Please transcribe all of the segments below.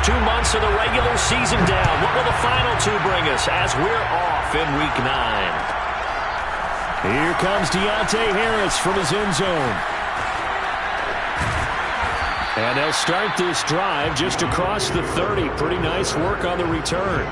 first 2 months of the regular season down. What will the final two bring us as we're off in Week 9? Here comes Deontay Harris from his end zone. And they'll start this drive just across the 30. Pretty nice work on the return.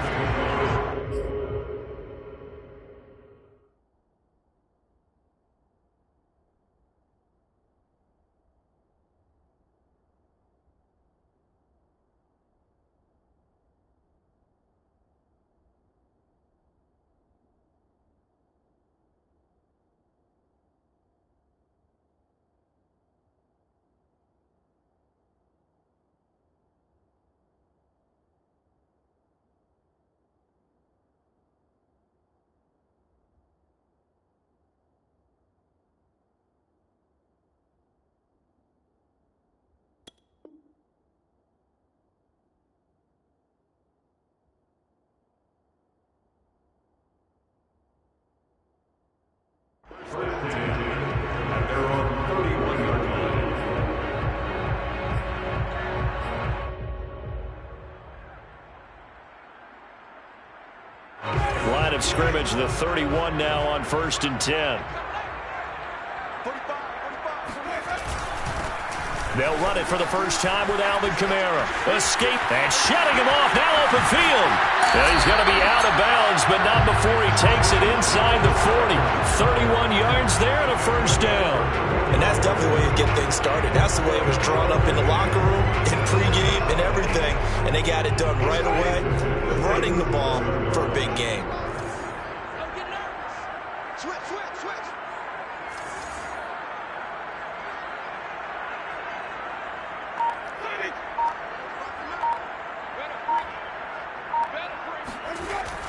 Line of scrimmage, the 31 now on 1st and 10. They'll run it for the first time with Alvin Kamara. Escape and shutting him off. Now open field. He's going to be out of bounds, but not before he takes it inside the 40. 31 yards there and a first down. And that's definitely the way you get things started. That's the way it was drawn up in the locker room, in pregame, and everything. And they got it done right away, running the ball for a big game.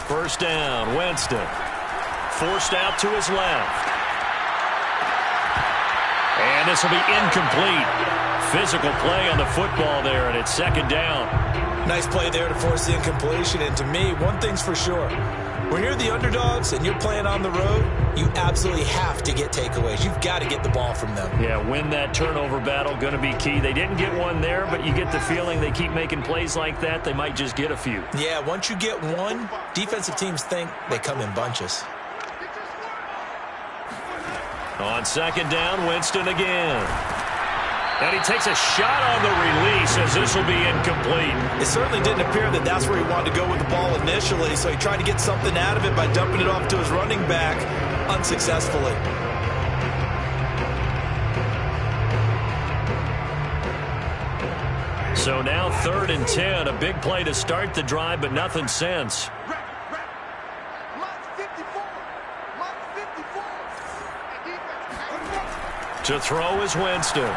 First down, Winston. Forced out to his left. And this will be incomplete. Physical play on the football there, and it's 2nd down. Nice play there to force the incompletion. And to me, one thing's for sure. When you're the underdogs and you're playing on the road, you absolutely have to get takeaways. You've got to get the ball from them. Yeah, win that turnover battle, going to be key. They didn't get one there, but you get the feeling they keep making plays like that, they might just get a few. Yeah, once you get one, defensive teams think they come in bunches. On 2nd down, Winston again. And he takes a shot on the release as this will be incomplete. It certainly didn't appear that that's where he wanted to go with the ball initially, so he tried to get something out of it by dumping it off to his running back unsuccessfully. So now 3rd and 10, a big play to start the drive, but nothing since. To throw is Winston.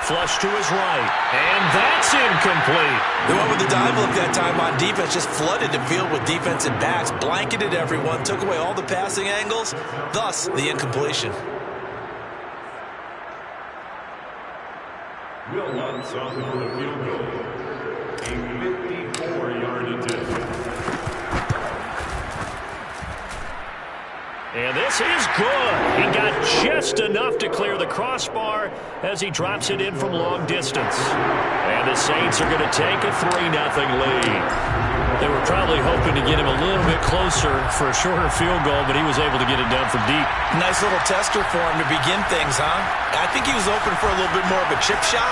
Flush to his right, and that's incomplete. They went with the dive look that time on defense, just flooded the field with defensive backs, blanketed everyone, took away all the passing angles, thus the incompletion. Will Lutz on for the field goal. A 54-yard attempt. And this is good. He got just enough to clear the crossbar as he drops it in from long distance. And the Saints are going to take a 3-0 lead. They were probably hoping to get him a little bit closer for a shorter field goal, but he was able to get it done from deep. Nice little tester for him to begin things, huh? I think he was open for a little bit more of a chip shot.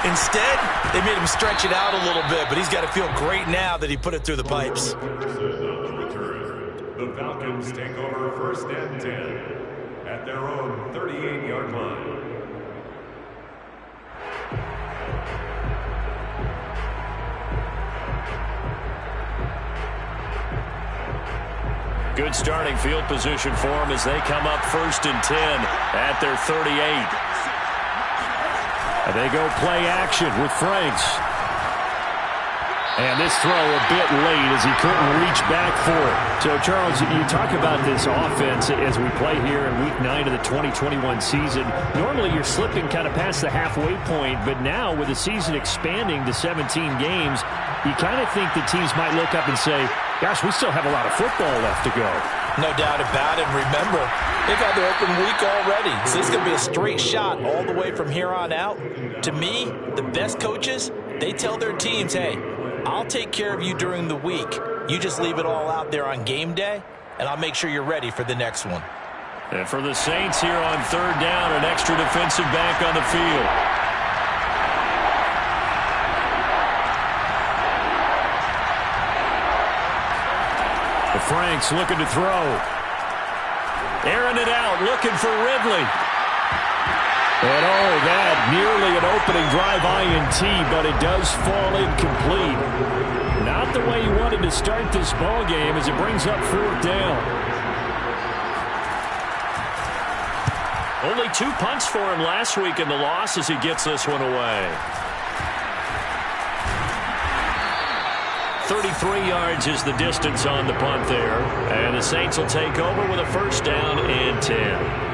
Instead, they made him stretch it out a little bit, but he's got to feel great now that he put it through the pipes. The Falcons take over 1st and 10 at their own 38-yard line. Good starting field position for them as they come up 1st and 10 at their 38. And they go play action with Franks. And this throw a bit late as he couldn't reach back for it. So, Charles, you talk about this offense as we play here in Week 9 of the 2021 season. Normally, you're slipping kind of past the halfway point, but now with the season expanding to 17 games, you kind of think the teams might look up and say, gosh, we still have a lot of football left to go. No doubt about it. Remember, they've had their open week already. So this is going to be a straight shot all the way from here on out. To me, the best coaches They tell their teams, hey, I'll take care of you during the week. You just leave it all out there on game day, and I'll make sure you're ready for the next one. And for the Saints here on 3rd down, an extra defensive back on the field. The Franks looking to throw. Airing it out, looking for Ridley. And oh, that nearly an opening drive INT, but it does fall incomplete. Not the way he wanted to start this ball game as it brings up 4th down. Only 2 punts for him last week in the loss as he gets this one away. 33 yards is the distance on the punt there. And the Saints will take over with a 1st down and 10.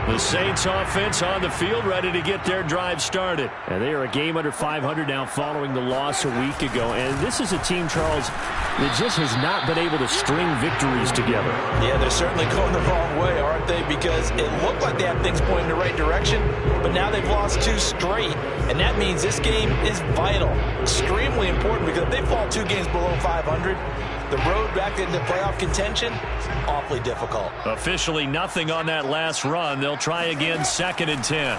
The Saints offense on the field ready to get their drive started. And they are a game under 500 now following the loss a week ago. And this is a team, Charles, that just has not been able to string victories together. Yeah, they're certainly going the wrong way, aren't they? Because it looked like they had things pointing in the right direction, but now they've lost 2 straight. And that means this game is vital, extremely important, because if they fall 2 games below 500, the road back into playoff contention, awfully difficult. Officially nothing on that last run. They'll try again, 2nd and 10.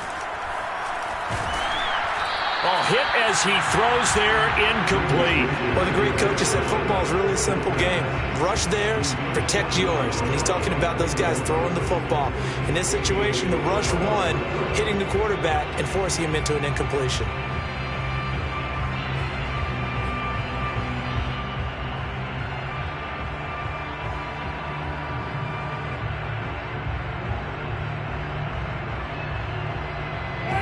Oh, hit as he throws there, incomplete. Well, the great coach has said football is really a simple game. Rush theirs, protect yours. And he's talking about those guys throwing the football. In this situation, the rush one, hitting the quarterback and forcing him into an incompletion.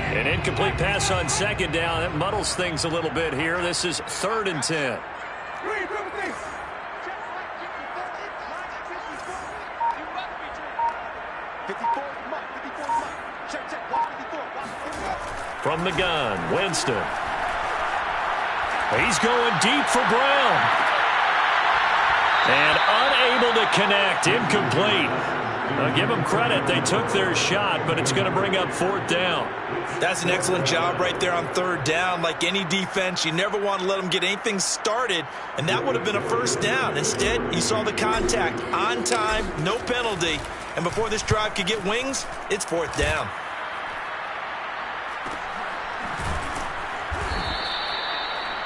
An incomplete pass on 2nd down. That muddles things a little bit here. This is 3rd and 10. From the gun, Winston. He's going deep for Brown. And unable to connect. Incomplete. Give them credit. They took their shot, but it's going to bring up 4th down. That's an excellent job right there on 3rd down. Like any defense, you never want to let them get anything started, and that would have been a 1st down. Instead, you saw the contact on time, no penalty, and before this drive could get wings, it's 4th down.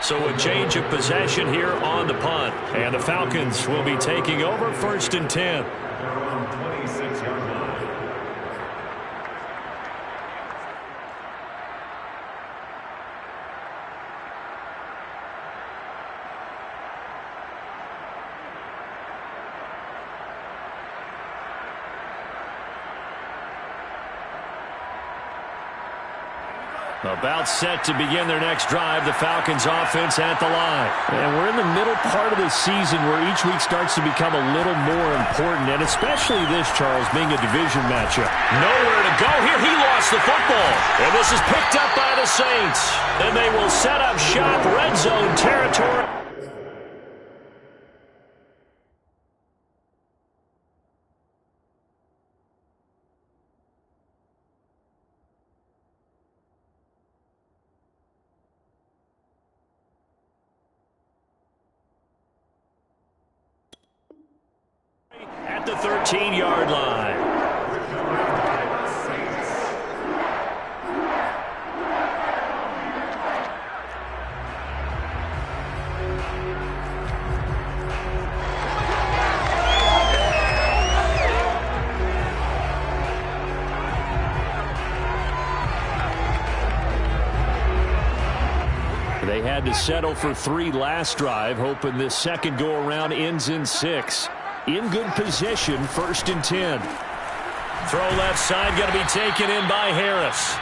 So a change of possession here on the punt, and the Falcons will be taking over 1st and 10. About set to begin their next drive, the Falcons offense at the line. And we're in the middle part of the season where each week starts to become a little more important, and especially this, Charles, being a division matchup. Nowhere to go here. He lost the football. And this is picked up by the Saints. And they will set up shop, red zone territory. At the 13-yard line. They had to settle for 3 last drive, hoping this second go-around ends in 6. In good position, 1st and 10. Throw left side, going to be taken in by Harris.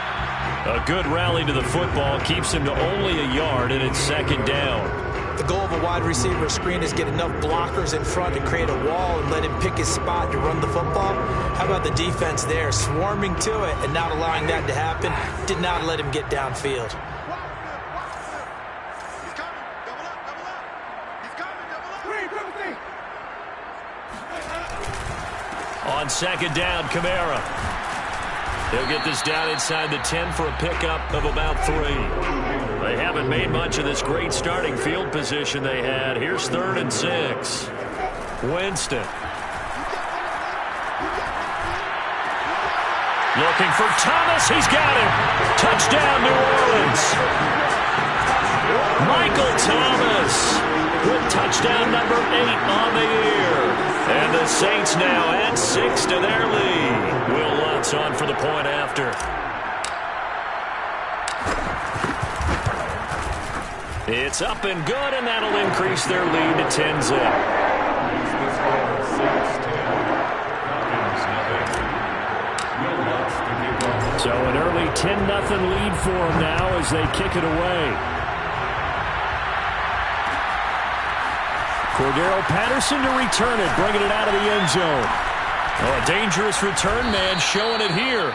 A good rally to the football keeps him to only a yard, and it's 2nd down. The goal of a wide receiver screen is get enough blockers in front to create a wall and let him pick his spot to run the football. How about the defense there, swarming to it and not allowing that to happen? Did not let him get downfield. On 2nd down, Kamara. He'll get this down inside the 10 for a pickup of about 3. They haven't made much of this great starting field position they had. Here's 3rd and 6. Winston. Looking for Thomas. He's got him. Touchdown, New Orleans. Michael Thomas with touchdown number 8 on the year. And the Saints now add 6 to their lead. Will Lutz on for the point after. It's up and good, and that'll increase their lead to 10-zip. So an early 10-0 lead for them now as they kick it away. Cordero Patterson to return it, bringing it out of the end zone. Oh, a dangerous return man showing it here.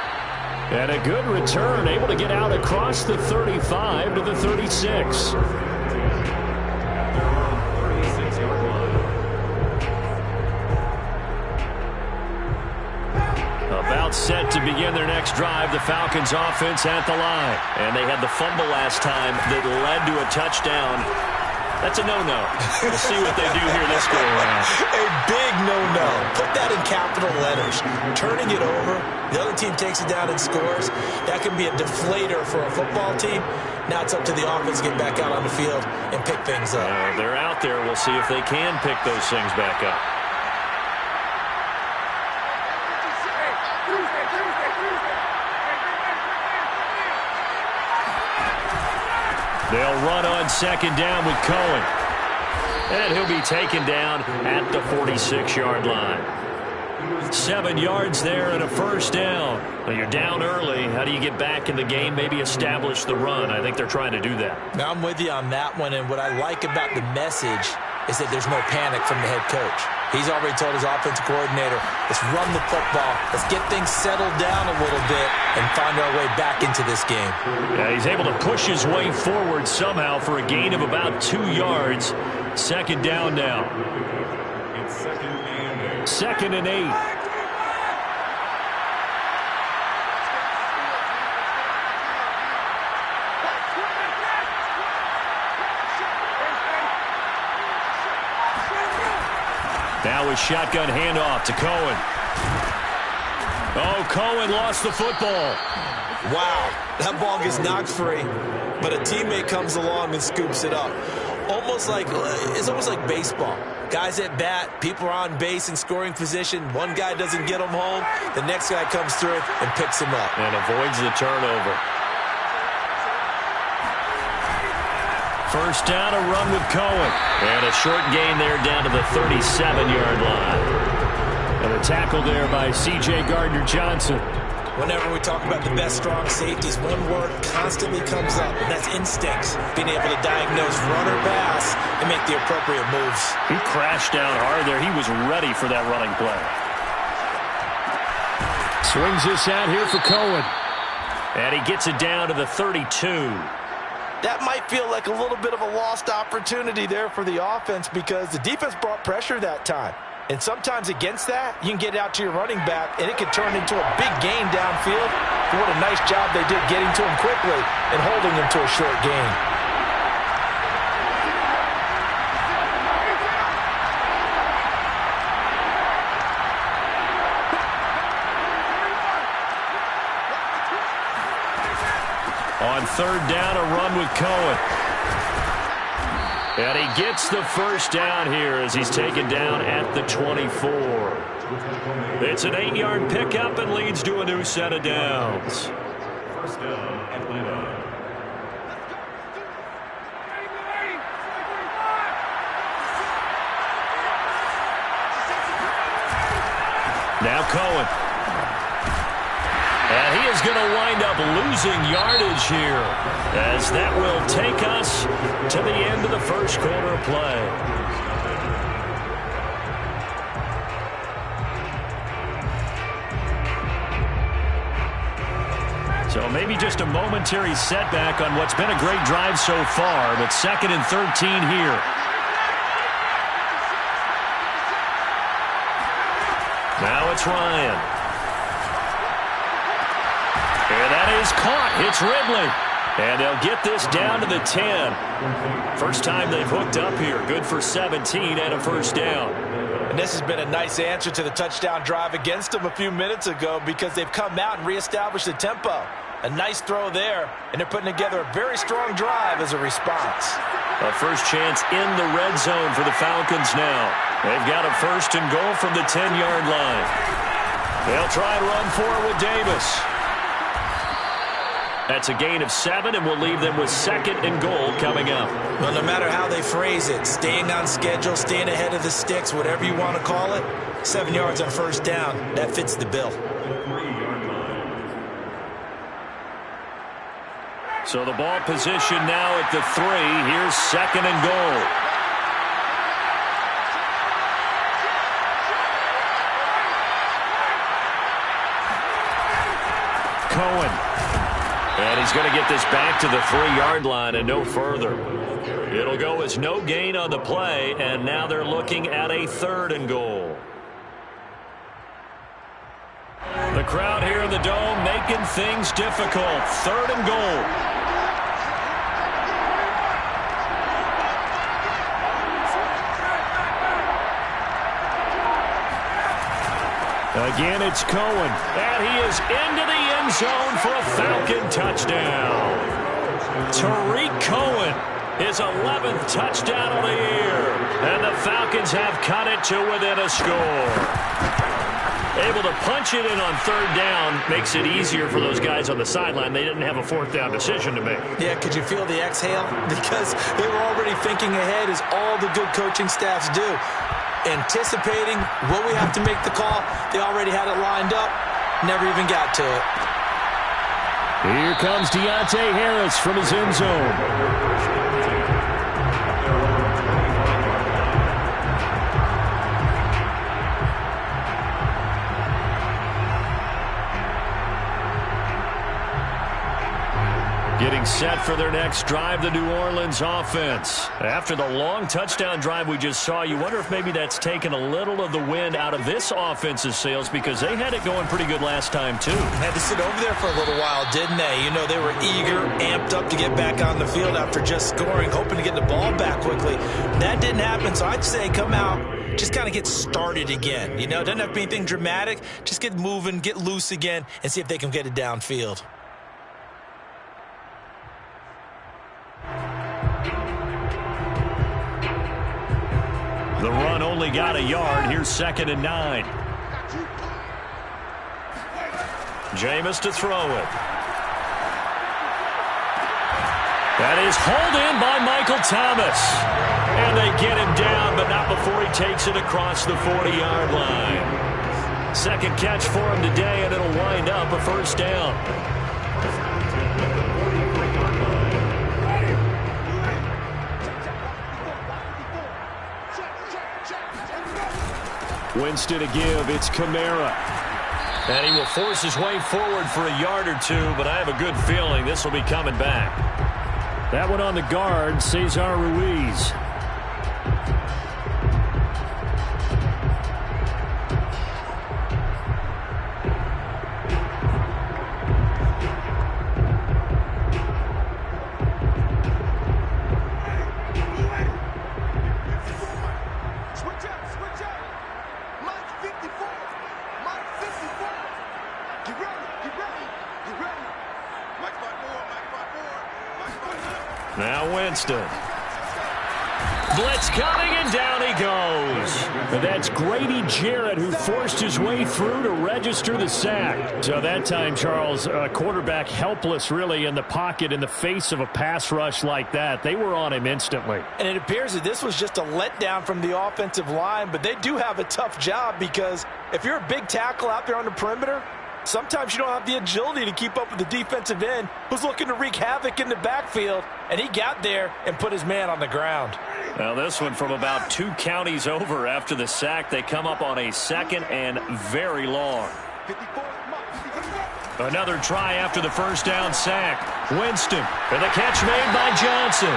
And a good return, able to get out across the 35 to the 36. About set to begin their next drive, the Falcons offense at the line. And they had the fumble last time that led to a touchdown. That's a no-no. We'll see what they do here this go around. A big no-no. Put that in capital letters. Turning it over, the other team takes it down and scores. That can be a deflator for a football team. Now it's up to the offense to get back out on the field and pick things up. They're out there. We'll see if they can pick those things back up. They'll run on 2nd down with Cohen. And he'll be taken down at the 46-yard line. 7 yards there and a 1st down. Well, you're down early. How do you get back in the game, maybe establish the run? I think they're trying to do that. Now I'm with you on that one, and what I like about the message is that there's no panic from the head coach. He's already told his offensive coordinator, let's run the football, let's get things settled down a little bit and find our way back into this game. Yeah, he's able to push his way forward somehow for a gain of about 2 yards. 2nd down now. It's 2nd and 8. 2nd and 8. Now a shotgun handoff to Cohen. Oh, Cohen lost the football. Wow, that ball gets knocked free, but a teammate comes along and scoops it up. It's almost like baseball. Guys at bat, people are on base in scoring position. One guy doesn't get them home. The next guy comes through and picks him up. And avoids the turnover. 1st down, a run with Cohen. And a short gain there down to the 37-yard line. And a tackle there by C.J. Gardner-Johnson. Whenever we talk about the best strong safeties, one word constantly comes up, and that's instincts. Being able to diagnose run or pass and make the appropriate moves. He crashed down hard there. He was ready for that running play. Swings this out here for Cohen. And he gets it down to the 32. That might feel like a little bit of a lost opportunity there for the offense because the defense brought pressure that time. And sometimes against that, you can get it out to your running back, and it could turn into a big gain downfield. But what a nice job they did getting to him quickly and holding him to a short gain. On 3rd down, a run with Cohen. And he gets the 1st down here as he's taken down at the 24. It's an 8-yard pickup and leads to a new set of downs. 1st down, Atlanta. Now Cohen. And he is going to wind up losing yardage here as that will take us to the end of the 1st quarter of play. So maybe just a momentary setback on what's been a great drive so far, but 2nd and 13 here. Now it's Ryan. And that is caught. It's Ridley. And they'll get this down to the 10. First time they've hooked up here. Good for 17 and a first down. And this has been a nice answer to the touchdown drive against them a few minutes ago because they've come out and reestablished the tempo. A nice throw there, and they're putting together a very strong drive as a response. A first chance in the red zone for the Falcons now. They've got a first and goal from the 10-yard line. They'll try and run forward with Davis. That's a gain of 7, and we'll leave them with second and goal coming up. Well, no matter how they phrase it, staying on schedule, staying ahead of the sticks, whatever you want to call it, 7 yards on first down, that fits the bill. So the ball position now at the 3. Here's second and goal. Cohen. And he's going to get this back to the 3-yard line and no further. It'll go as no gain on the play, and now they're looking at a third and goal. The crowd here in the Dome making things difficult. Third and goal. Again, it's Cohen, and he is into the end zone for a Falcon touchdown. Tariq Cohen, his 11th touchdown of the year, and the Falcons have cut it to within a score. Able to punch it in on third down makes it easier for those guys on the sideline. They didn't have a fourth down decision to make. Yeah, could you feel the exhale? Because they were already thinking ahead, as all the good coaching staffs do. Anticipating what we have to make the call. They already had it lined up. Never even got to it. Here comes Deontay Harris from his end zone. Getting set for their next drive, the New Orleans offense. After the long touchdown drive we just saw, you wonder if maybe that's taken a little of the wind out of this offense's sails, because they had it going pretty good last time, too. Had to sit over there for a little while, didn't they? You know, they were eager, amped up to get back on the field after just scoring, hoping to get the ball back quickly. That didn't happen, so I'd say come out, just kind of get started again. You know, it doesn't have to be anything dramatic. Just get moving, get loose again, and see if they can get it downfield. The run only got a yard. Here's second and 9. Jameis to throw it. That is hauled in by Michael Thomas. And they get him down, but not before he takes it across the 40-yard line. Second catch for him today, and it'll wind up a first down. Winston to give. It's Kamara. And he will force his way forward for a yard or two, but I have a good feeling this will be coming back. That one on the guard, Cesar Ruiz. Now Winston. Blitz coming, and down he goes. And that's Grady Jarrett, who forced his way through to register the sack. So that time, Charles, quarterback helpless really in the pocket in the face of a pass rush like that. They were on him instantly. And it appears that this was just a letdown from the offensive line, but they do have a tough job, because if you're a big tackle out there on the perimeter, sometimes you don't have the agility to keep up with the defensive end who's looking to wreak havoc in the backfield, and he got there and put his man on the ground. Now this one from about 2 counties over after the sack. They come up on a second and very long. Another try after the first down sack. Winston, and the catch made by Johnson.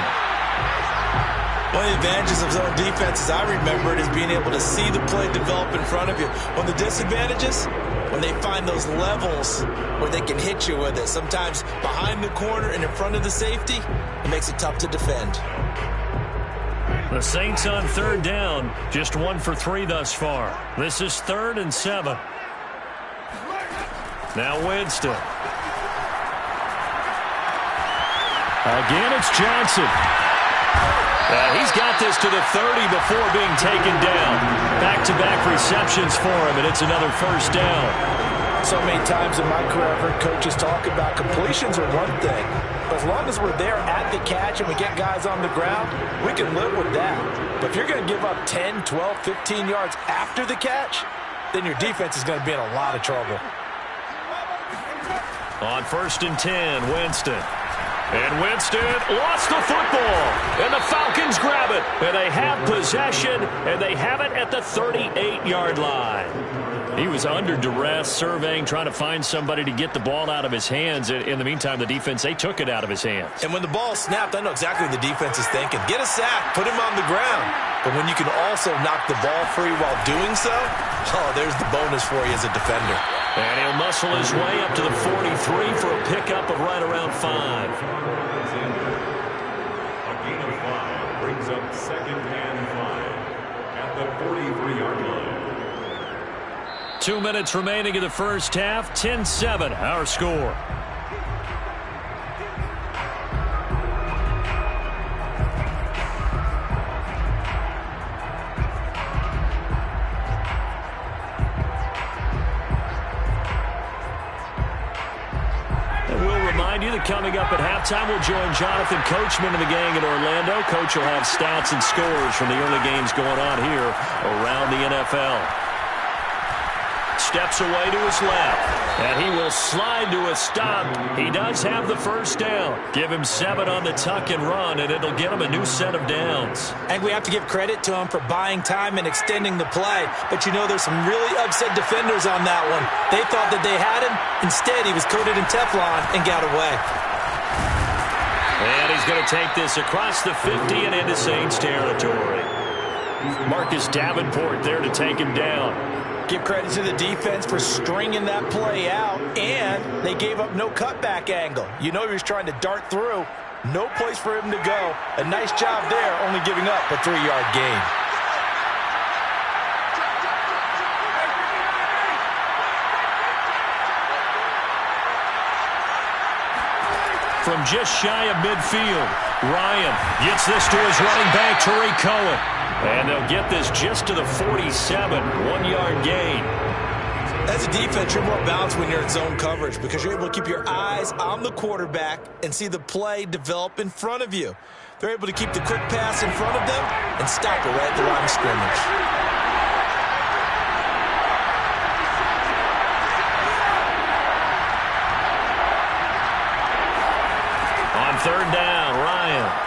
One of the advantages of zone defense, as I remember it, is being able to see the play develop in front of you. One of the disadvantages, when they find those levels where they can hit you with it. Sometimes behind the corner and in front of the safety, it makes it tough to defend. The Saints on third down, just 1 for 3 thus far. This is 3rd and 7. Now Winston. Again, it's Johnson. He's got this to the 30 before being taken down. Back-to-back receptions for him, and it's another first down. So many times in my career, I've heard coaches talk about completions are one thing. But as long as we're there at the catch and we get guys on the ground, we can live with that. But if you're going to give up 10, 12, 15 yards after the catch, then your defense is going to be in a lot of trouble. On 1st and 10, Winston. And Winston lost the football. And the Falcons grab it. And they have possession. And they have it at the 38-yard line. He was under duress, surveying, trying to find somebody to get the ball out of his hands. In the meantime, the defense, they took it out of his hands. And when the ball snapped, I know exactly what the defense is thinking. Get a sack, put him on the ground. But when you can also knock the ball free while doing so, oh, there's the bonus for you as a defender. And he'll muscle his way up to the 43 for a pickup of right around 5. A gain of 5 brings up 2nd and 5 at the 43-yard line. 2 minutes remaining in the first half. 10-7, our score. Coming up at halftime, we'll join Jonathan Coachman and the gang in Orlando. Coach will have stats and scores from the early games going on here around the NFL. Steps away to his left, and he will slide to a stop. He does have the first down. Give him 7 on the tuck and run, and it'll get him a new set of downs. And we have to give credit to him for buying time and extending the play. But you know, there's some really upset defenders on that one. They thought that they had him. Instead, he was coated in Teflon and got away. And he's going to take this across the 50 and into Saints territory. Marcus Davenport there to take him down. Give credit to the defense for stringing that play out, and they gave up no cutback angle. You know he was trying to dart through. No place for him to go. A nice job there, only giving up a 3-yard gain. From just shy of midfield, Ryan gets this to his running back, Tariq Cohen. And they'll get this just to the 47, 1-yard gain. As a defense, you're more balanced when you're in zone coverage because you're able to keep your eyes on the quarterback and see the play develop in front of you. They're able to keep the quick pass in front of them and stop it right at the line of scrimmage. On 3rd down, Ryan.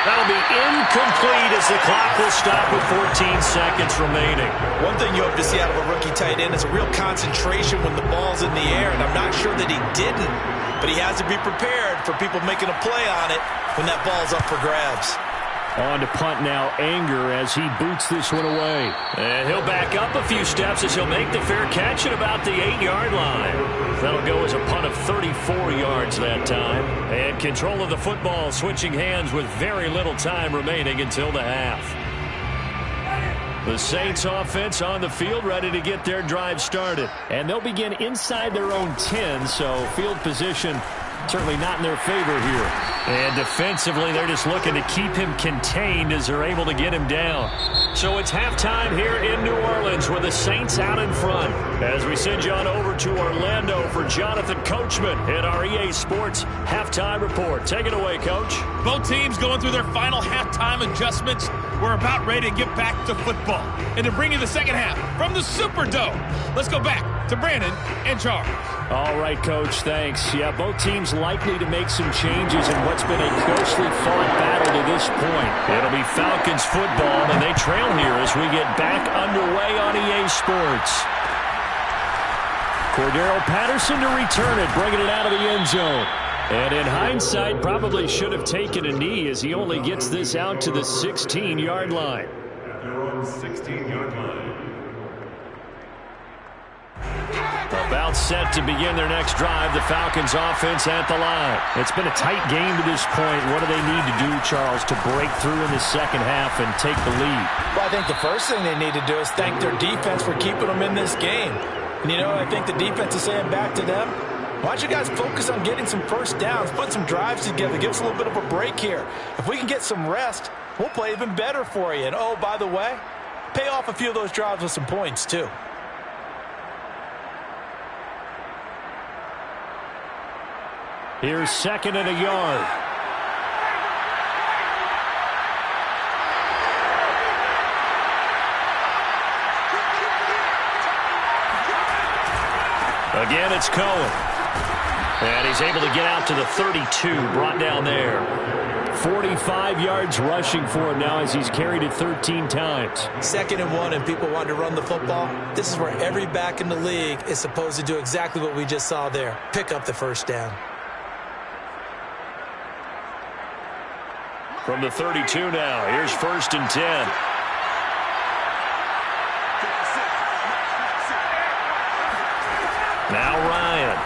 That'll be incomplete as the clock will stop with 14 seconds remaining. One thing you hope to see out of a rookie tight end is a real concentration when the ball's in the air, and I'm not sure that he didn't, but he has to be prepared for people making a play on it when that ball's up for grabs. On to punt now, Anger, as he boots this one away. And he'll back up a few steps as he'll make the fair catch at about the 8-yard line. That'll go as a punt of 34 yards that time. And control of the football switching hands with very little time remaining until the half. The Saints offense on the field ready to get their drive started. And they'll begin inside their own 10, so field position certainly not in their favor here. And defensively, they're just looking to keep him contained as they're able to get him down. So it's halftime here in New Orleans with the Saints out in front. As we send you on over to Orlando for Jonathan Coachman in our EA Sports Halftime Report. Take it away, Coach. Both teams going through their final halftime adjustments. We're about ready to get back to football. And to bring you the second half from the Superdome, let's go back to Brandon and Charles. All right, Coach, thanks. Yeah, both teams likely to make some changes in what's been a closely fought battle to this point. It'll be Falcons football, and they trail here as we get back underway on EA Sports. Cordero Patterson to return it, bringing it out of the end zone. And in hindsight, probably should have taken a knee as he only gets this out to the 16-yard line. At their own 16-yard line. About set to begin their next drive. The Falcons offense at the line. It's been a tight game to this point. What do they need to do, Charles, to break through in the second half and take the lead? Well, I think the first thing they need to do is thank their defense for keeping them in this game. And, you know, I think the defense is saying back to them, why don't you guys focus on getting some first downs, put some drives together, give us a little bit of a break here. If we can get some rest, we'll play even better for you. And, oh, by the way, pay off a few of those drives with some points, too. Here's second and a yard. Again, it's Cohen. And he's able to get out to the 32, brought down there. 45 yards rushing for him now as he's carried it 13 times. 2nd and 1 and people want to run the football. This is where every back in the league is supposed to do exactly what we just saw there. Pick up the first down. From the 32 now, here's 1st and 10. Now Ryan.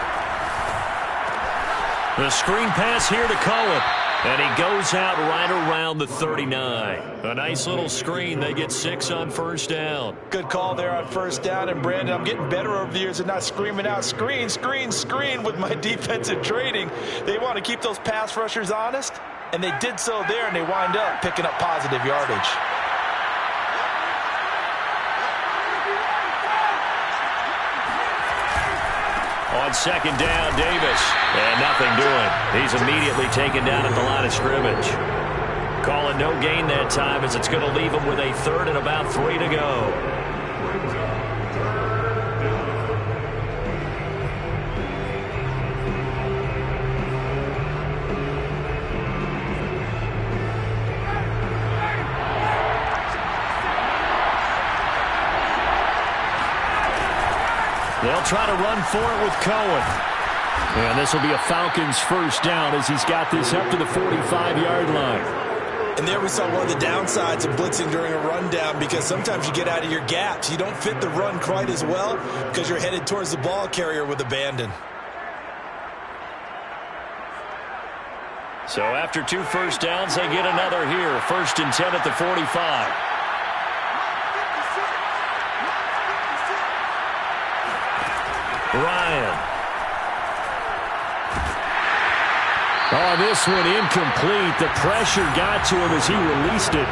The screen pass here to Cohen. And he goes out right around the 39. A nice little screen. They get 6 on 1st down. Good call there on 1st down. And, Brandon, I'm getting better over the years at not screaming out screen, screen, screen with my defensive training. They want to keep those pass rushers honest. And they did so there, and they wind up picking up positive yardage. On 2nd down, Davis. And nothing doing. He's immediately taken down at the line of scrimmage. Calling no gain that time as it's going to leave him with a 3rd and about 3 to go. They'll try to run for it with Cohen. And this will be a Falcons 1st down as he's got this up to the 45-yard line. And there we saw one of the downsides of blitzing during a rundown, because sometimes you get out of your gaps. You don't fit the run quite as well because you're headed towards the ball carrier with abandon. So after 2 first downs, they get another here. 1st and 10 at the 45. Ryan. Oh, this one incomplete. The pressure got to him as he released it.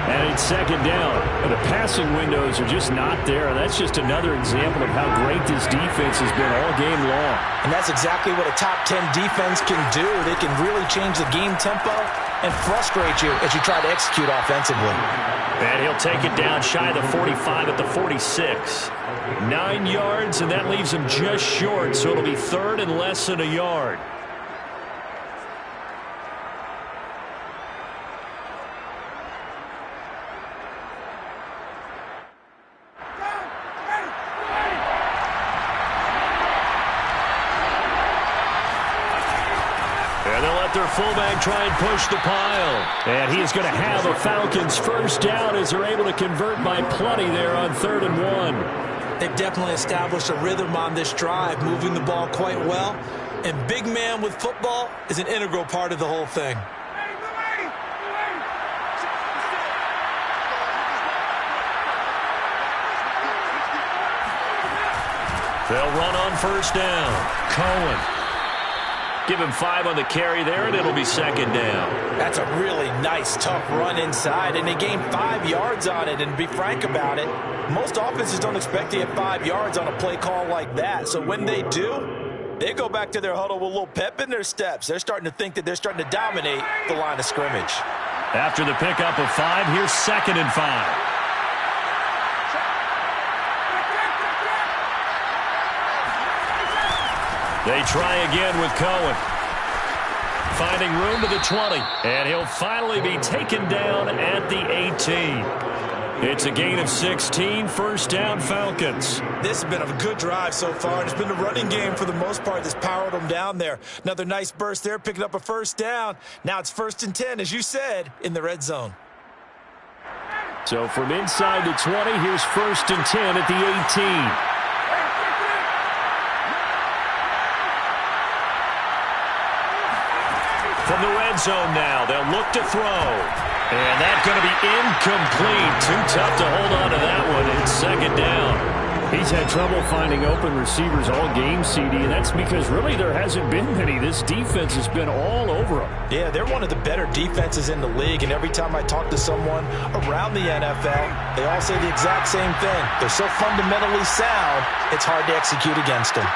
And it's 2nd down. And the passing windows are just not there. And that's just another example of how great this defense has been all game long. And that's exactly what a top 10 defense can do. They can really change the game tempo and frustrate you as you try to execute offensively. And he'll take it down shy of the 45 at the 46. 9 yards, and that leaves him just short, so it'll be 3rd and less than a yard. And they'll let their fullback try and push the pile. And he is going to have a Falcons 1st down as they're able to convert by plenty there on 3rd and 1. They've definitely established a rhythm on this drive, moving the ball quite well. And big man with football is an integral part of the whole thing. They'll run on 1st down. Cohen. Give him 5 on the carry there, and it'll be 2nd down. That's a really nice, tough run inside, and they gained 5 yards on it. And to be frank about it, most offenses don't expect to get 5 yards on a play call like that. So when they do, they go back to their huddle with a little pep in their steps. They're starting to think that they're starting to dominate the line of scrimmage. After the pickup of 5, here's 2nd and 5. They try again with Cohen. Finding room to the 20. And he'll finally be taken down at the 18. It's a gain of 16. 1st down, Falcons. This has been a good drive so far. It's been the running game for the most part that's powered them down there. Another nice burst there, picking up a 1st down. Now it's 1st and 10, as you said, in the red zone. So from inside the 20, here's 1st and 10 at the 18. end zone now. They'll look to throw. And that's going to be incomplete. Too tough to hold on to that one. It's second down. He's had trouble finding open receivers all game, CD, and that's because really there hasn't been many. This defense has been all over them. Yeah, they're one of the better defenses in the league, and every time I talk to someone around the NFL, they all say the exact same thing. They're so fundamentally sound, it's hard to execute against them.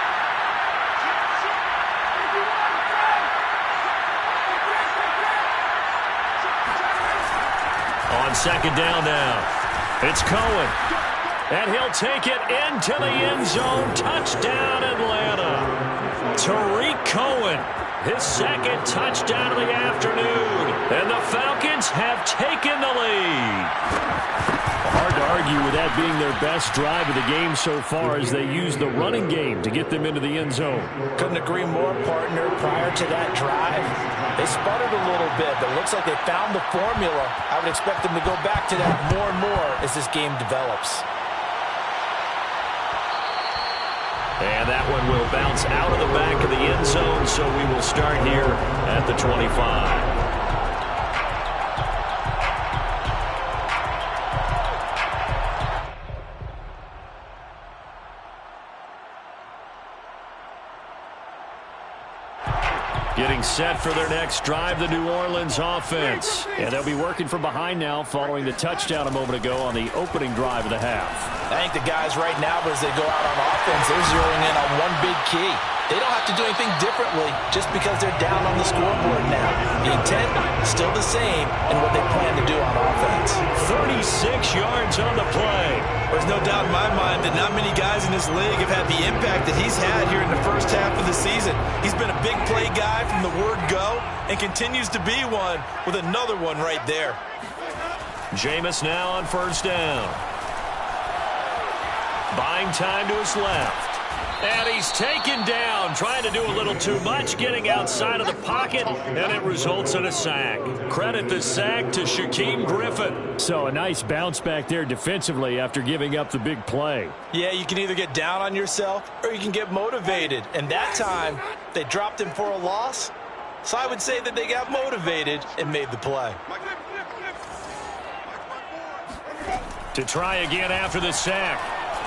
On second down now, it's Cohen. And he'll take it into the end zone. Touchdown, Atlanta. Tariq Cohen, his second touchdown of the afternoon. And the Falcons have taken the lead. Hard to argue with that being their best drive of the game so far as they use the running game to get them into the end zone. Couldn't agree more, partner. Prior to that drive, they sputtered a little bit, but it looks like they found the formula. I would expect them to go back to that more and more as this game develops. And that one will bounce out of the back of the end zone, so we will start here at the 25. Getting set for their next drive, the New Orleans offense. And they'll be working from behind now following the touchdown a moment ago on the opening drive of the half. I think the guys right now, as they go out on offense, they're zeroing in on one big key. They don't have to do anything differently just because they're down on the scoreboard now. The intent is still the same in what they plan to do on offense. 36 yards on the play. There's no doubt in my mind that not many guys in this league have had the impact that he's had here in the first half of the season. He's been a big play guy from the word go and continues to be one with another one right there. Jameis now on first down. Buying time to his left. And he's taken down, trying to do a little too much, getting outside of the pocket, and it results in a sack. Credit the sack to Shaquem Griffin. So a nice bounce back there defensively after giving up the big play. Yeah, you can either get down on yourself or you can get motivated. And that time, they dropped him for a loss. So I would say that they got motivated and made the play. To try again after the sack,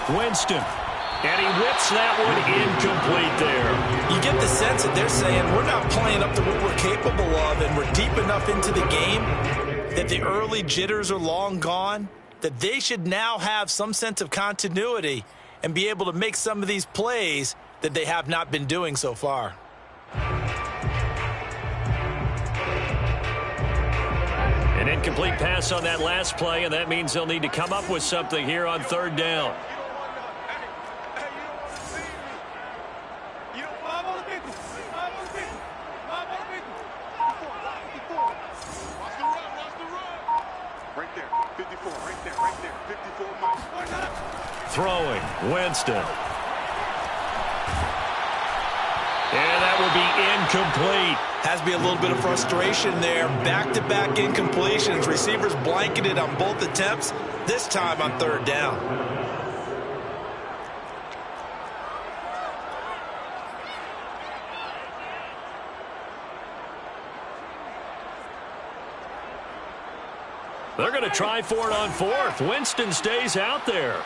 Winston. And he whips that one incomplete there. You get the sense that they're saying we're not playing up to what we're capable of, and we're deep enough into the game that the early jitters are long gone, that they should now have some sense of continuity and be able to make some of these plays that they have not been doing so far. An incomplete pass on that last play, and that means they'll need to come up with something here on third down. Throwing, Winston. And that will be incomplete. Has to be a little bit of frustration there. Back-to-back incompletions. Receivers blanketed on both attempts, this time on third down. They're going to try for it on fourth. Winston stays out there.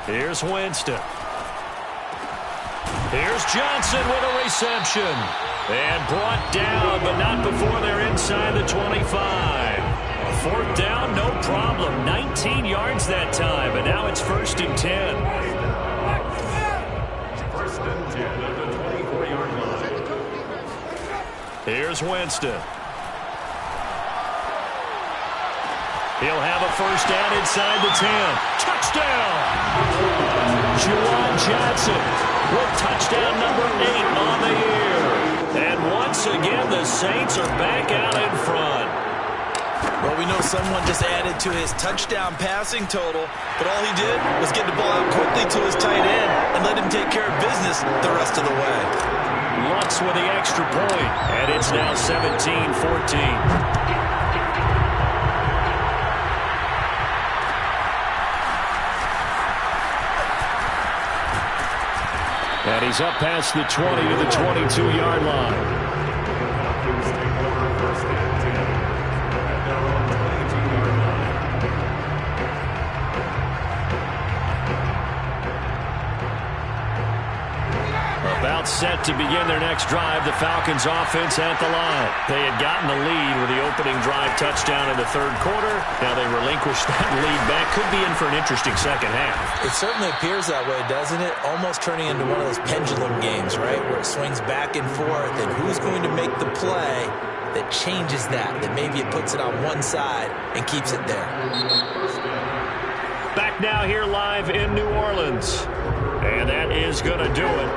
Here's Winston. Here's Johnson with a reception. And brought down, but not before they're inside the 25. Fourth down, no problem. 19 yards that time, and now it's 1st and 10. 1st and 10 at the 24-yard line. Here's Winston. He'll have a first down inside the 10. Touchdown! Juwan Johnson with touchdown number 8 on the year. And once again, the Saints are back out in front. Well, we know someone just added to his touchdown passing total, but all he did was get the ball out quickly to his tight end and let him take care of business the rest of the way. Bucs with the extra point, and it's now 17-14. And he's up past the 20 to the 22-yard line. About set to begin their next drive, the Falcons offense at the line. They had gotten the lead with the opening drive touchdown in the third quarter. Now they relinquished that lead back. Could be in for an interesting second half. It certainly appears that way, doesn't it? Almost turning into one of those pendulum games, right? Where it swings back and forth, and who's going to make the play that changes that maybe it puts it on one side and keeps it there. Back now here live in New Orleans. And that is going to do it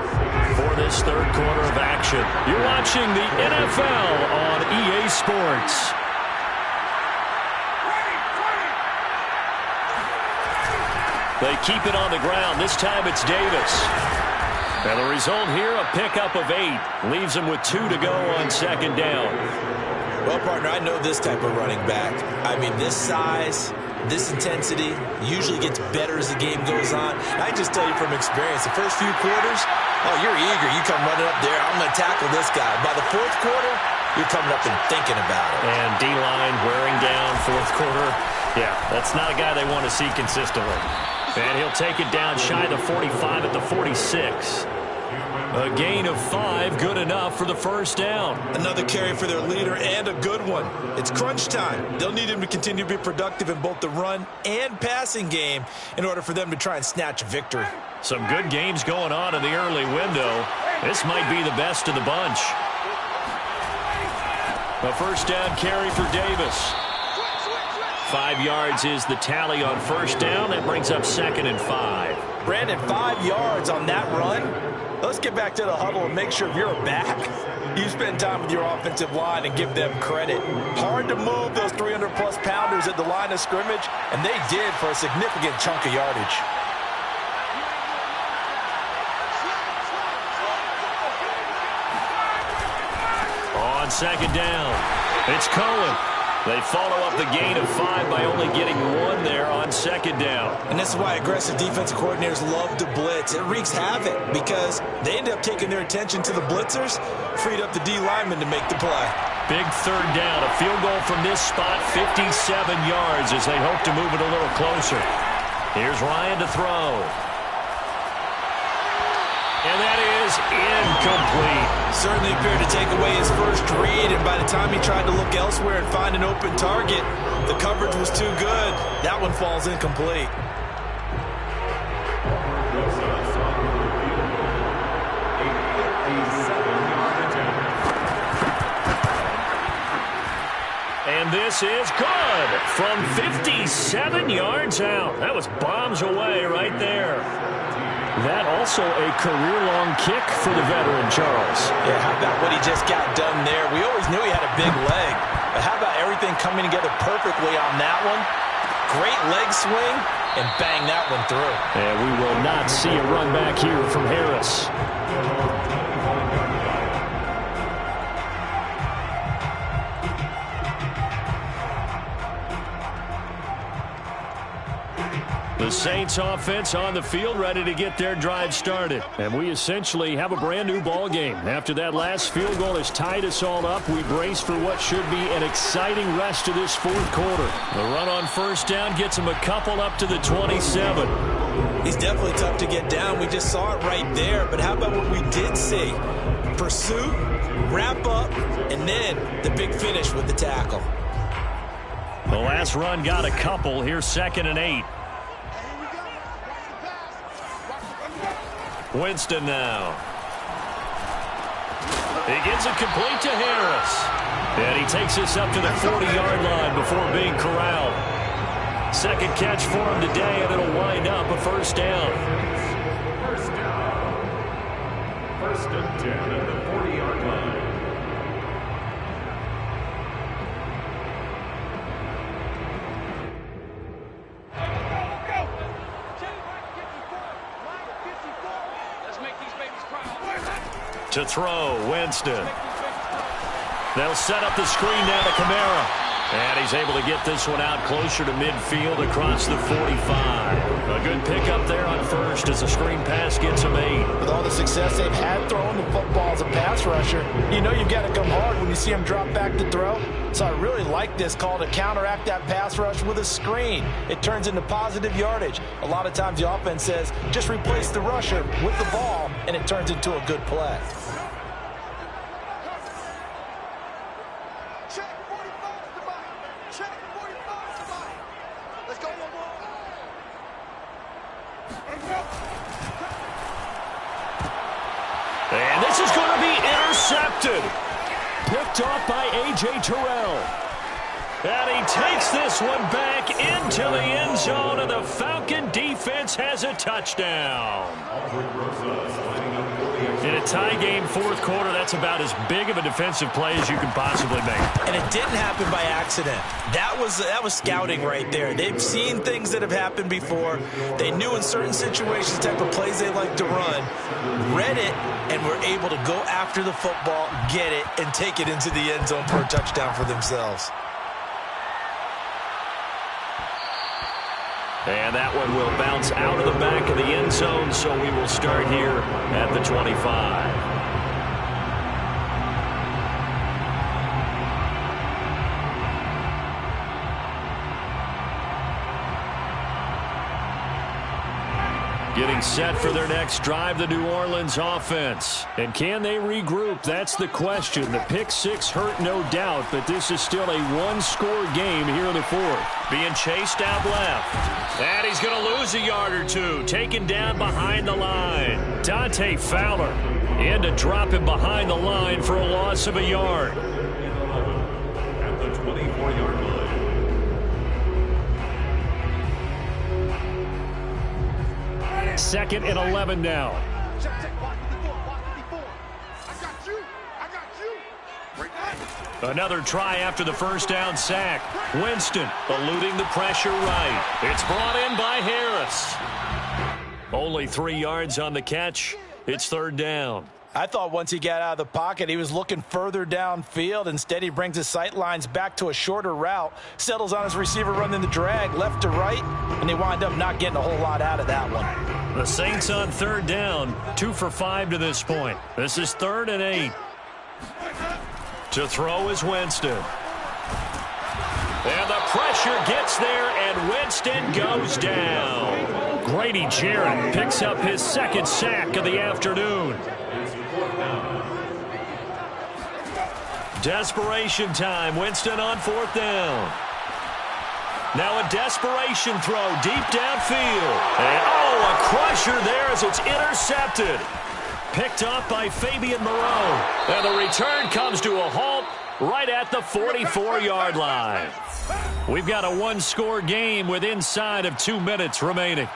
for this third quarter of action. You're watching the NFL on EA Sports. They keep it on the ground. This time it's Davis. And the result here, a pickup of 8. Leaves him with 2 to go on second down. Well, partner, I know this type of running back. I mean, this size, this intensity usually gets better as the game goes on. I just tell you from experience, the first few quarters, oh, you're eager. You come running up there, I'm going to tackle this guy. By the fourth quarter, you're coming up and thinking about it. And D-line wearing down fourth quarter. Yeah, that's not a guy they want to see consistently. And he'll take it down shy of the 45 at the 46. A gain of 5, good enough for the first down. Another carry for their leader, and a good one. It's crunch time. They'll need him to continue to be productive in both the run and passing game in order for them to try and snatch a victory. Some good games going on in the early window. This might be the best of the bunch. A first down carry for Davis. 5 yards is the tally on first down. That brings up 2nd and 5. Brandon, 5 yards on that run. Let's get back to the huddle and make sure if you're a back, you spend time with your offensive line and give them credit. Hard to move those 300-plus pounders at the line of scrimmage, and they did for a significant chunk of yardage. On second down, it's Cohen. They follow up the gain of 5 by only getting 1 there on second down. And this is why aggressive defensive coordinators love to blitz. It wreaks havoc because they end up taking their attention to the blitzers, freed up the D linemen to make the play. Big third down, a field goal from this spot, 57 yards as they hope to move it a little closer. Here's Ryan to throw. And that is incomplete. Certainly appeared to take away his first read, and by the time he tried to look elsewhere and find an open target, the coverage was too good. That one falls incomplete. And this is good from 57 yards out. That was bombs away right there. That also a career-long kick for the veteran, Charles. Yeah, how about what he just got done there? We always knew he had a big leg, but how about everything coming together perfectly on that one? Great leg swing, and bang that one through. And we will not see a run back here from Harris. The Saints offense on the field, ready to get their drive started. And we essentially have a brand new ball game. After that last field goal has tied us all up, we brace for what should be an exciting rest of this fourth quarter. The run on first down gets him a couple up to the 27. He's definitely tough to get down. We just saw it right there. But how about what we did see? Pursuit, wrap up, and then the big finish with the tackle. The last run got a couple. Here's 2nd and 8. Winston now. He gets it complete to Harris. And he takes us up to the 40-yard line before being corralled. Second catch for him today, and it'll wind up a first down. First down. 1st and 10 at the 40-yard line. To throw, Winston. They'll set up the screen now to Kamara. And he's able to get this one out closer to midfield across the 45. A good pickup there on first as the screen pass gets him 8. With all the success they've had throwing the football as a pass rusher, you know you've got to come hard when you see him drop back to throw. So I really like this call to counteract that pass rush with a screen. It turns into positive yardage. A lot of times the offense says, just replace the rusher with the ball, and it turns into a good play. And this is going to be intercepted. Picked off by A.J. Terrell. And he takes this one back into the end zone, and the Falcon defense has a touchdown. In a tie game, fourth quarter, that's about as big of a defensive play as you can possibly make. And it didn't happen by accident. That was scouting right there. They've seen things that have happened before. They knew in certain situations the type of plays they like to run, read it, and were able to go after the football, get it, and take it into the end zone for a touchdown for themselves. And that one will bounce out of the back of the end zone, so we will start here at the 25. Getting set for their next drive, the New Orleans offense. And can they regroup? That's the question. The pick six hurt, no doubt, but this is still a one-score game here in the fourth. Being chased out left. And he's going to lose a yard or two. Taken down behind the line. Dante Fowler in to drop him behind the line for a loss of a yard. At the 24-yard line. Second and 11 now. Another try after the first down sack. Winston eluding the pressure right. It's brought in by Harris. Only 3 yards on the catch. It's third down. I thought once he got out of the pocket, he was looking further downfield. Instead, he brings his sight lines back to a shorter route, settles on his receiver running the drag left to right, and they wind up not getting a whole lot out of that one. The Saints on third down, 2 for 5 to this point. This is 3rd and 8. To throw is Winston. And the pressure gets there, and Winston goes down. Grady Jarrett picks up his second sack of the afternoon. Desperation time. Winston on fourth down. Now a desperation throw deep downfield. And a crusher there as it's intercepted. Picked off by Fabian Moreau. And the return comes to a halt right at the 44-yard line. We've got a one-score game with inside of 2 minutes remaining.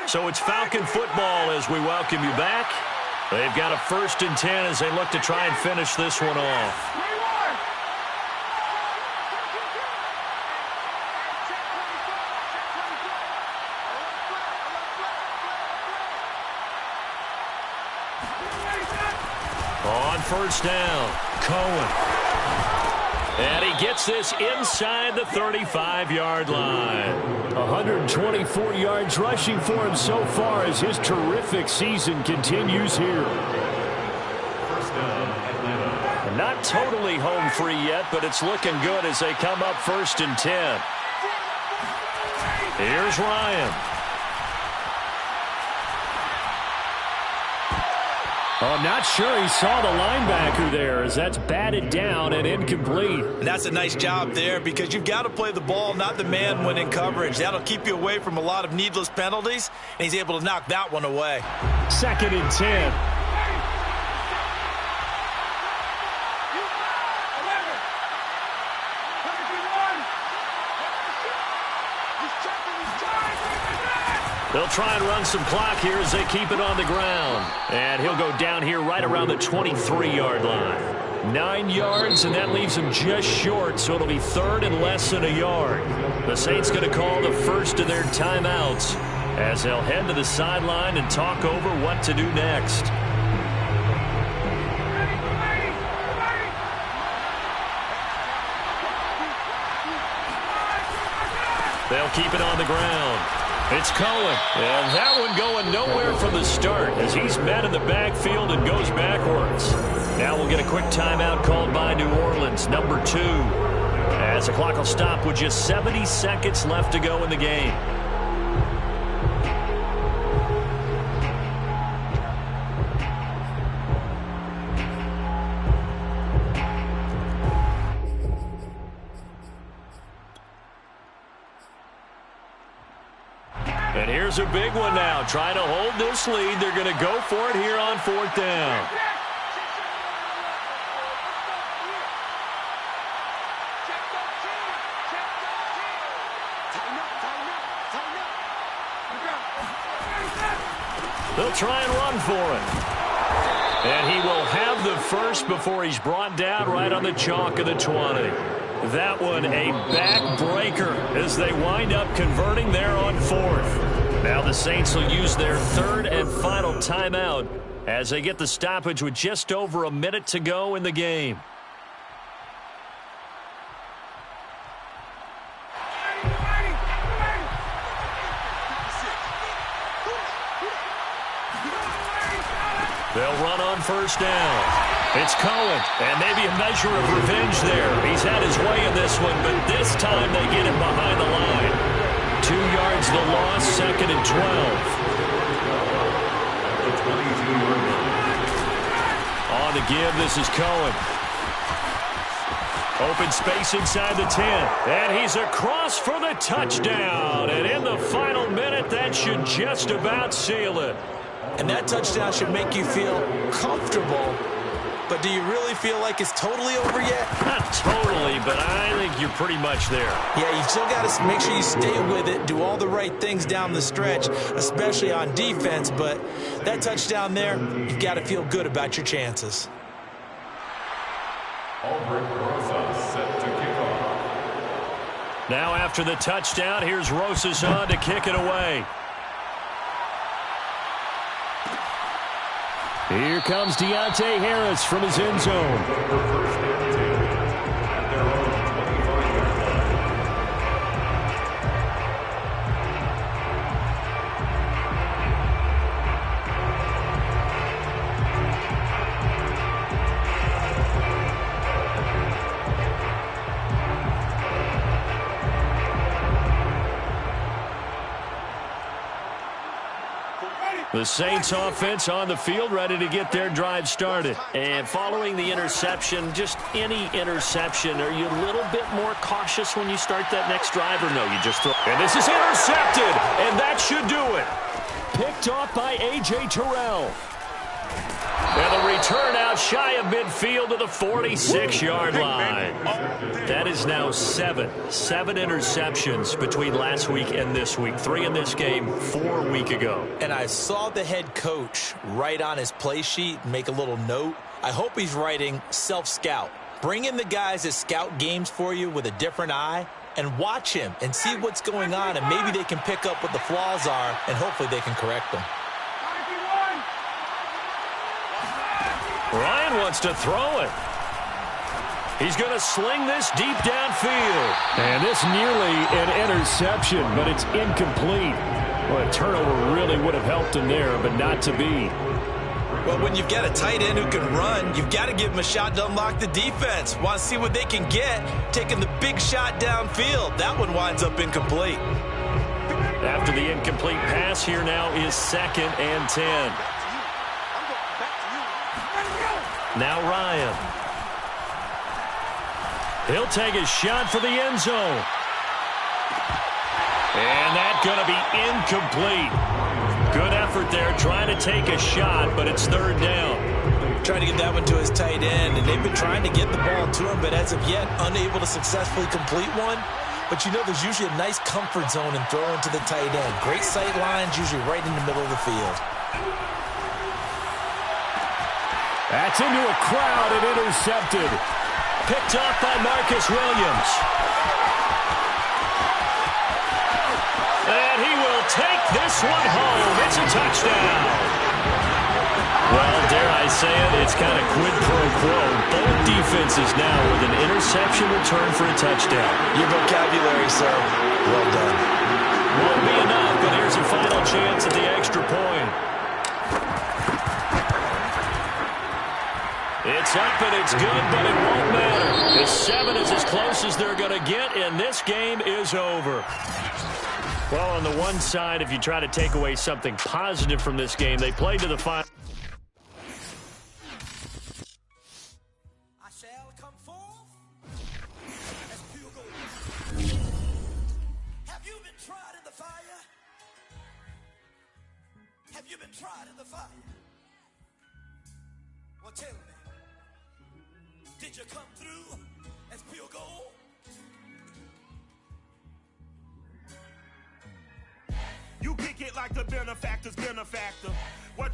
So it's Falcon football as we welcome you back. They've got a 1st and 10 as they look to try and finish this one off. On first down, Cohen. And he gets this inside the 35-yard line. 124 yards rushing for him so far as his terrific season continues here. Not totally home free yet, but it's looking good as they come up 1st and 10. Here's Ryan. I'm not sure he saw the linebacker there as that's batted down and incomplete. And that's a nice job there because you've got to play the ball, not the man when in coverage. That'll keep you away from a lot of needless penalties, and he's able to knock that one away. 2nd and 10. They'll try and run some clock here as they keep it on the ground. And he'll go down here right around the 23-yard line. 9 yards, and that leaves him just short, so it'll be 3rd and less than a yard. The Saints going to call the first of their timeouts as they'll head to the sideline and talk over what to do next. They'll keep it on the ground. It's Cohen, and that one going nowhere from the start as he's met in the backfield and goes backwards. Now we'll get a quick timeout called by New Orleans, number 2, as the clock will stop with just 70 seconds left to go in the game. And here's a big one now. Trying to hold this lead. They're going to go for it here on 4th down. They'll try and run for it. And he will have the first before he's brought down right on the chalk of the 20. That one a backbreaker as they wind up converting there on 4th. Now the Saints will use their 3rd and final timeout as they get the stoppage with just over a minute to go in the game. They'll run on 1st down. It's Cohen, and maybe a measure of revenge there. He's had his way in this one, but this time they get him behind the line. 2 yards the loss, 2nd and 12. On the give, this is Cohen. Open space inside the 10, and he's across for the touchdown. And in the final minute, that should just about seal it. And that touchdown should make you feel comfortable. But do you really feel like it's totally over yet? Not totally, but I think you're pretty much there. Yeah, you still got to make sure you stay with it, do all the right things down the stretch, especially on defense. But that touchdown there, you've got to feel good about your chances. Now after the touchdown, here's Rosas on to kick it away. Here comes Deontay Harris from his end zone. The Saints offense on the field, ready to get their drive started. And following the interception, just any interception, are you a little bit more cautious when you start that next drive, or no, you just throw? And this is intercepted, and that should do it. Picked off by A.J. Terrell. And the return out shy of midfield to the 46-yard line. That is now seven interceptions between last week and this week. 3 in this game, 4 a week ago. And I saw the head coach write on his play sheet, make a little note. I hope he's writing self-scout. Bring in the guys that scout games for you with a different eye and watch him and see what's going on, and maybe they can pick up what the flaws are, and hopefully they can correct them. Ryan wants to throw it. He's going to sling this deep downfield. And this nearly an interception, but it's incomplete. Well, a turnover really would have helped him there, but not to be. Well, when you've got a tight end who can run, you've got to give him a shot to unlock the defense. Want to see what they can get, taking the big shot downfield. That one winds up incomplete. After the incomplete pass, here now is 2nd and 10. Now Ryan. He'll take a shot for the end zone. And that's going to be incomplete. Good effort there trying to take a shot, but it's 3rd down. Trying to get that one to his tight end, and they've been trying to get the ball to him, but as of yet, unable to successfully complete one. But you know there's usually a nice comfort zone in throwing to the tight end. Great sight lines, usually right in the middle of the field. That's into a crowd and intercepted. Picked off by Marcus Williams. And he will take this one home. It's a touchdown. Well, dare I say it, it's kind of quid pro quo. Both defenses now with an interception return for a touchdown. Your vocabulary, sir. Well done. Won't be enough, but here's a final chance at the extra point. It's up and it's good, but it won't matter. The 7 is as close as they're going to get, and this game is over. Well, on the one side, if you try to take away something positive from this game, they played to the final. I shall come forth as pure gold. Have you been tried in the fire? Have you been tried in the fire? Well, tell me. Did you come through as pure gold? You kick it like the benefactor's benefactor. What you